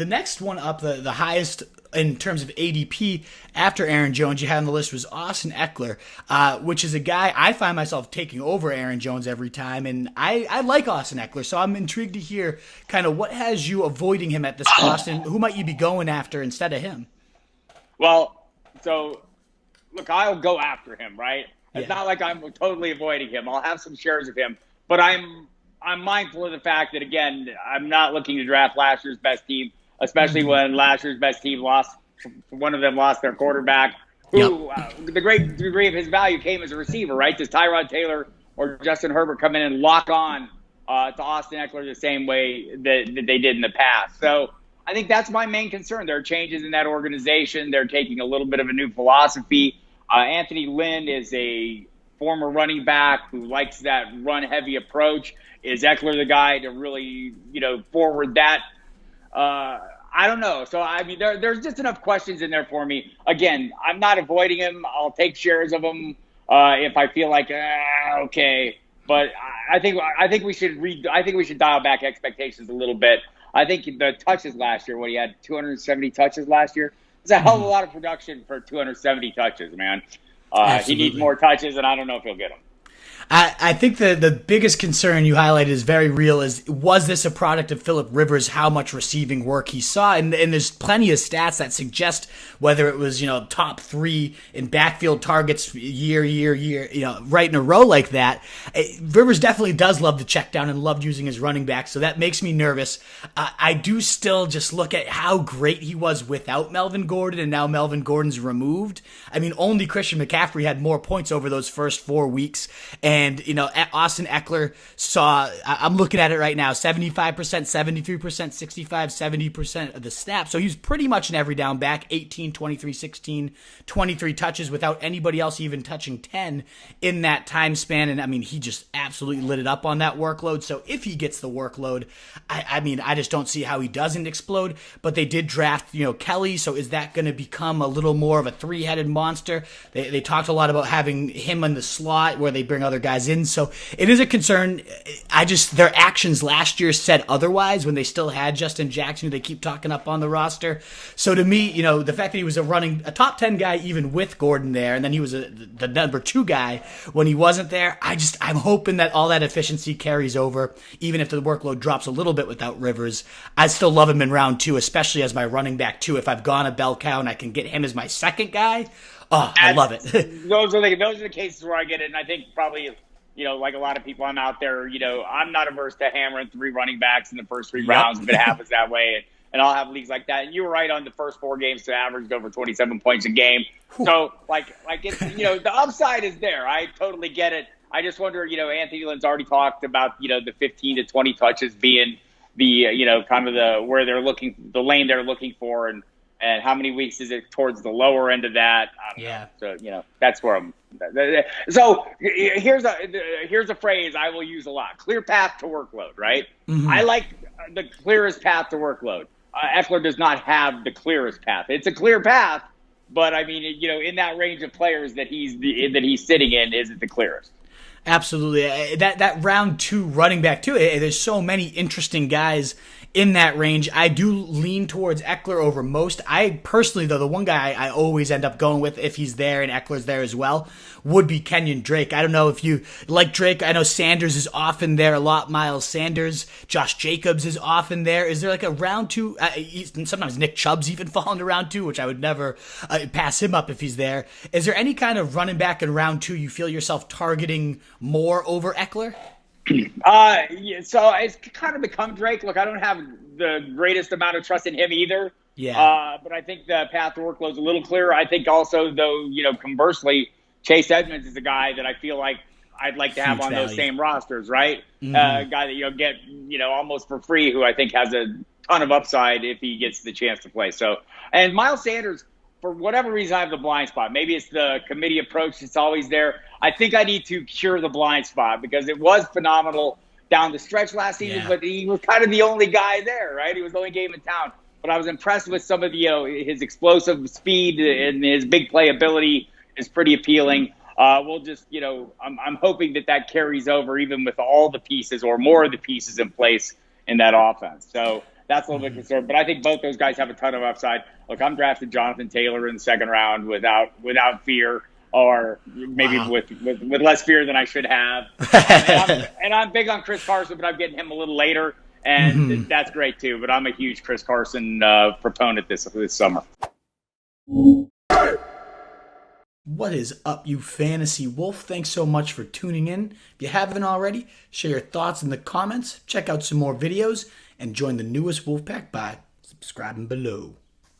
the next one up, the highest in terms of ADP after Aaron Jones you had on the list was Austin Ekeler, which is a guy I find myself taking over Aaron Jones every time, and I like Austin Ekeler, so I'm intrigued to hear kind of what has you avoiding him at this cost, and who might you be going after instead of him? Well, so look, I'll go after him, right? It's Yeah. not like I'm totally avoiding him. I'll have some shares of him, but I'm mindful of the fact that, again, I'm not looking to draft last year's best team, especially when last year's best team one of them lost their quarterback, who the great degree of his value came as a receiver, right? Does Tyrod Taylor or Justin Herbert come in and lock on to Austin Ekeler the same way that they did in the past? So I think that's my main concern. There are changes in that organization. They're taking a little bit of a new philosophy. Anthony Lynn is a former running back who likes that run-heavy approach. Is Ekeler the guy to really, forward that? I don't know. So, I mean, there's just enough questions in there for me. Again, I'm not avoiding him. I'll take shares of him if I feel like, okay. But I think we should dial back expectations a little bit. I think the touches last year, he had 270 touches last year. It's a hell of a lot of production for 270 touches, man. He needs more touches, and I don't know if he'll get them. I think the biggest concern you highlighted is very real. Was this a product of Phillip Rivers, how much receiving work he saw? And there's plenty of stats that suggest whether it was, top 3 in backfield targets year, right in a row like that. Rivers definitely does love to check down and loved using his running back, so that makes me nervous. I do still just look at how great he was without Melvin Gordon, and now Melvin Gordon's removed. I mean, only Christian McCaffrey had more points over those first 4 weeks. And, Austin Ekeler I'm looking at it right now, 75%, 73%, 65, 70% of the snaps. So he was pretty much an every down back, 18, 23, 16, 23 touches without anybody else even touching 10 in that time span. And, I mean, he just absolutely lit it up on that workload. So if he gets the workload, I just don't see how he doesn't explode. But they did draft, Kelly. So is that going to become a little more of a 3-headed monster? They talked a lot about having him in the slot where they bring other guys in, so it is a concern. Their actions last year said otherwise when they still had Justin Jackson, who they keep talking up on the roster. So to me, the fact that he was a top 10 guy even with Gordon there, and then he was the number 2 guy when he wasn't there, I'm hoping that all that efficiency carries over, even if the workload drops a little bit without Rivers. I still love him in round 2, especially as my running back 2. If I've gone a bell cow and I can get him as my second guy, I love it. those are the cases where I get it, and I think probably, like a lot of people, I'm out there, I'm not averse to hammering 3 running backs in the first 3 rounds if it happens that way, and I'll have leagues like that. And you were right on the first 4 games to averaged over 27 points a game. So, it's, the upside is there. I totally get it. I just wonder, Anthony Lynn's already talked about, the 15 to 20 touches being the, kind of the lane they're looking for, and how many weeks is it towards the lower end of that? I don't know. So, that's where I'm. So here's a phrase I will use a lot: clear path to workload. Right? Mm-hmm. I like the clearest path to workload. Ekeler does not have the clearest path. It's a clear path, but I mean, in that range of players that he's sitting in, is it the clearest? Absolutely. That round 2 running back too. There's so many interesting guys in that range. I do lean towards Ekeler over most. I personally, though, the one guy I always end up going with if he's there and Eckler's there as well would be Kenyon Drake. I don't know if you like Drake. I know Sanders is often there a lot. Miles Sanders, Josh Jacobs is often there. Is there like a round 2? Sometimes Nick Chubb's even fallen to round 2, which I would never pass him up if he's there. Is there any kind of running back in round 2 you feel yourself targeting more over Ekeler? So it's kind of become Drake. Look, I don't have the greatest amount of trust in him either. Yeah. But I think the path to workload is a little clearer. I think also, though, conversely, Chase Edmonds is a guy that I feel like I'd like to have on those same rosters, right? Mm-hmm. A guy that you'll get, almost for free, who I think has a ton of upside if he gets the chance to play. So, and Miles Sanders, for whatever reason, I have the blind spot. Maybe it's the committee approach that's always there. I think I need to cure the blind spot because it was phenomenal down the stretch last season, but he was kind of the only guy there, right? He was the only game in town. But I was impressed with some of the, his explosive speed and his big playability is pretty appealing. We'll just, I'm hoping that carries over even with all the pieces or more of the pieces in place in that offense. So that's a little bit concerned. But I think both those guys have a ton of upside. Look, I'm drafting Jonathan Taylor in the second round without fear, or maybe with less fear than I should have. And I'm big on Chris Carson, but I'm getting him a little later, and that's great too. But I'm a huge Chris Carson proponent this summer. What is up, you fantasy wolf? Thanks so much for tuning in. If you haven't already, share your thoughts in the comments, check out some more videos, and join the newest Wolfpack by subscribing below.